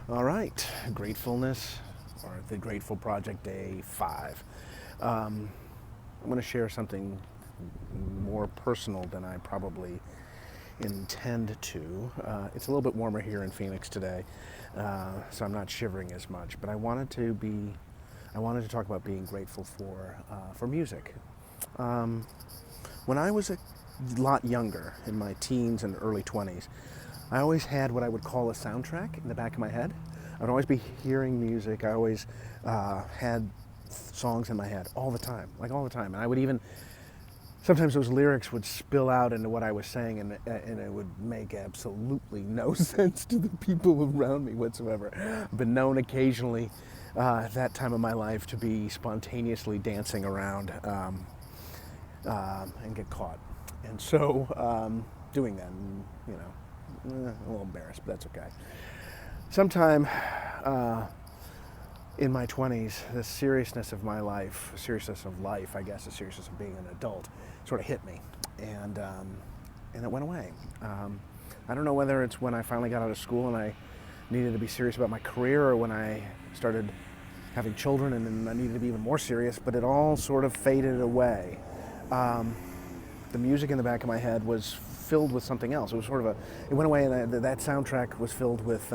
All right, Gratefulness, or the Grateful Project, Day 5. I'm going to share something more personal than I probably intend to. It's a little bit warmer here in Phoenix today, so I'm not shivering as much. But I wanted to talk about being grateful for music. When I was a lot younger, in my teens and early 20s, I always had what I would call a soundtrack in the back of my head. I'd always be hearing music. I always had songs in my head all the time, like all the time. And I would even, sometimes those lyrics would spill out into what I was saying, and it would make absolutely no sense to the people around me whatsoever. I've been known occasionally at that time of my life to be spontaneously dancing around and get caught. And so doing that, a little embarrassed, but that's okay. Sometime in my 20s, the seriousness of my life, I guess, the seriousness of being an adult, sort of hit me, and it went away. I don't know whether it's when I finally got out of school and I needed to be serious about my career, or when I started having children and then I needed to be even more serious, but it all sort of faded away. The music in the back of my head was filled with something else. It was it went away, and that soundtrack was filled with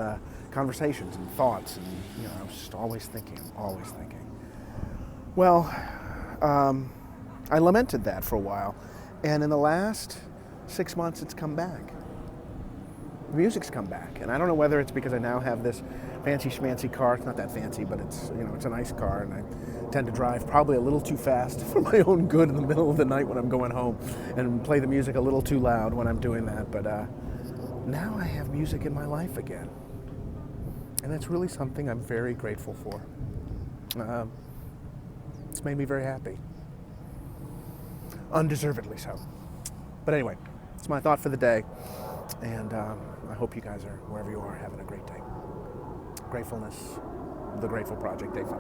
conversations and thoughts, and I was just always thinking. Well, I lamented that for a while, and in the last 6 months, it's come back. The music's come back, and I don't know whether it's because I now have this fancy schmancy car. It's not that fancy, but it's a nice car, and I tend to drive probably a little too fast for my own good in the middle of the night when I'm going home, and play the music a little too loud when I'm doing that. But now I have music in my life again, and that's really something I'm very grateful for. It's made me very happy, undeservedly so. But anyway, it's my thought for the day, and I hope you guys are, wherever you are, having a great day. Gratefulness, the Grateful Project, Day 5.